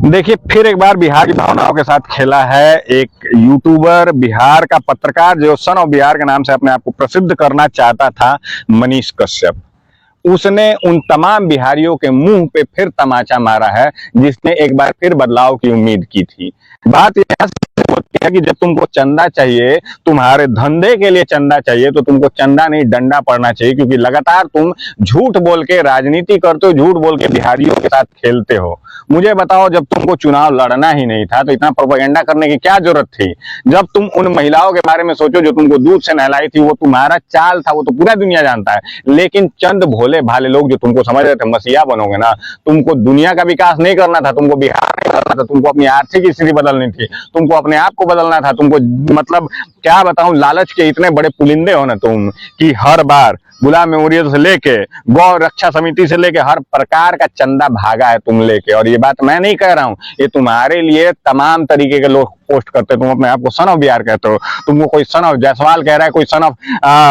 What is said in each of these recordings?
देखिए, फिर एक बार बिहार की भावनाओं के साथ खेला है एक यूट्यूबर, बिहार का पत्रकार जो सन ऑफ बिहार के नाम से अपने आप को प्रसिद्ध करना चाहता था, मनीष कश्यप। उसने उन तमाम बिहारियों के मुंह पे फिर तमाचा मारा है जिसने एक बार फिर बदलाव की उम्मीद की थी। बात यह होती है कि जब तुमको चंदा चाहिए, तुम्हारे धंधे के लिए चंदा चाहिए, तो तुमको चंदा नहीं डंडा पड़ना चाहिए, क्योंकि लगातार तुम झूठ बोल के राजनीति करते हो, झूठ बोल के बिहारियों के साथ खेलते हो। मुझे बताओ, जब तुमको चुनाव लड़ना ही नहीं था तो इतना प्रोपेगेंडा करने की क्या जरूरत थी? जब तुम उन महिलाओं के बारे में सोचो जो तुमको दूध से नहलाई थी, वो तुम्हारा चाल था, वो तो पूरा दुनिया जानता है। लेकिन चंद भोले भाले लोग जो तुमको समझ रहे थे मसीहा बनोगे ना, तुमको दुनिया का विकास नहीं करना था, तुमको बिहार नहीं करना था, तुमको अपनी आर्थिक स्थिति बदलनी थी, तुमको अपने आप को बदलना था, तुमको मतलब क्या बताऊं, लालच के इतने बड़े पुलिंदे हो ना तुम कि हर बार गुलाम मेमोरियल से लेके गौ रक्षा समिति से लेके हर प्रकार का चंदा भागा है तुम लेके। और ये बात मैं नहीं कह रहा हूं, ये तुम्हारे लिए तमाम तरीके के लोग पोस्ट करते हैं। तुम अपने आप को सन ऑफ बिहार कहते हो, तुमको कोई सन ऑफ जायसवाल कह रहा है, कोई सन ऑफ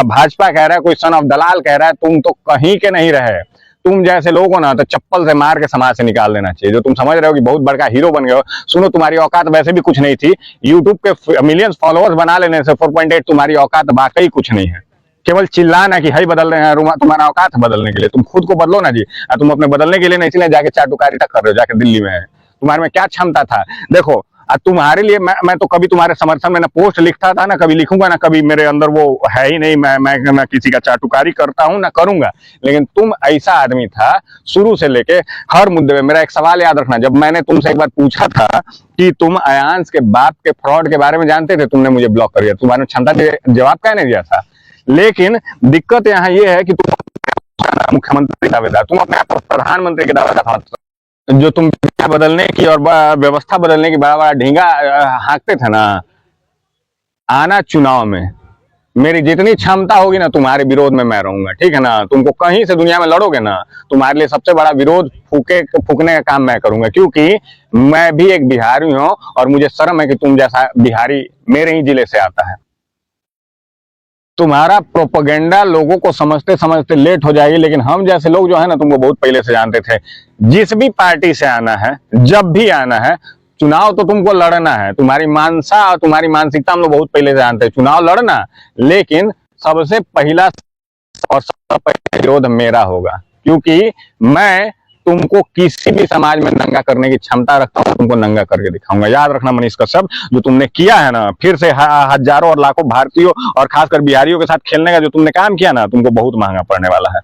भाजपा कह रहा है, कोई सन ऑफ दलाल कह रहा है। तुम तो कहीं के नहीं रहे। तुम जैसे लोग हो ना तो चप्पल से मार के समाज से निकाल देना चाहिए। जो तुम समझ रहे हो कि बहुत बड़का हीरो बन गए हो, सुनो, तुम्हारी औकात वैसे भी कुछ नहीं थी। यूट्यूब के मिलियंस फॉलोअर्स बना लेने से 4.8 तुम्हारी औकात वाकई कुछ नहीं है। केवल चिल्लाना कि हाई बदल रहे हैं, तुम्हारा औकात बदलने के लिए तुम खुद को बदलो ना जी। तुम अपने बदलने के लिए नहीं, इसलिए जाके चाटुकारिता कर रहे हो, जाके दिल्ली में है। तुम्हारे में क्या क्षमता था? देखो, तुम्हारे लिए मैं तो कभी तुम्हारे समर्थन में ना पोस्ट लिखता था, ना कभी लिखूंगा, ना कभी मेरे अंदर वो है ही नहीं। मैं किसी का चाटुकारी करता हूं ना करूंगा। लेकिन तुम ऐसा आदमी था शुरू से लेके हर मुद्दे में। मेरा एक सवाल याद रखना, जब मैंने तुमसे एक बार पूछा था कि तुम अयांश के बाप के फ्रॉड के बारे में जानते थे, तुमने मुझे ब्लॉक कर दिया। तुम्हारे क्षमता ने जवाब क्या नहीं दिया था। लेकिन दिक्कत यहाँ ये है कि तुम मुख्यमंत्री दावेदार, तुम अपने आप को प्रधानमंत्री के दावेदार, जो तुम बदलने की और व्यवस्था बदलने की बड़ा बड़ा ढींगा हाँकते थे ना। आना चुनाव में मेरी जितनी क्षमता होगी ना, तुम्हारे विरोध में मैं रहूंगा, ठीक है ना। तुमको कहीं से दुनिया में लड़ोगे ना, तुम्हारे लिए सबसे बड़ा विरोध फूकने का काम मैं करूंगा, क्योंकि मैं भी एक बिहारी हूं और मुझे शर्म है कि तुम जैसा बिहारी मेरे ही जिले से आता है। तुम्हारा प्रोपेगेंडा लोगों को समझते समझते लेट हो जाएगी, लेकिन हम जैसे लोग जो है ना, तुमको बहुत पहले से जानते थे। जिस भी पार्टी से आना है, जब भी आना है, चुनाव तो तुमको लड़ना है। तुम्हारी मानसा और तुम्हारी मानसिकता हम लोग बहुत पहले से जानते हैं, चुनाव लड़ना। लेकिन सबसे पहला और सबसे पहला विरोध मेरा होगा, क्योंकि मैं तुमको किसी भी समाज में नंगा करने की क्षमता रखता हूं, तुमको नंगा करके दिखाऊंगा। याद रखना मनीष कश्यप, जो तुमने किया है ना, फिर से हजारों और लाखों भारतीयों और खासकर बिहारियों के साथ खेलने का जो तुमने काम किया ना, तुमको बहुत महंगा पड़ने वाला है।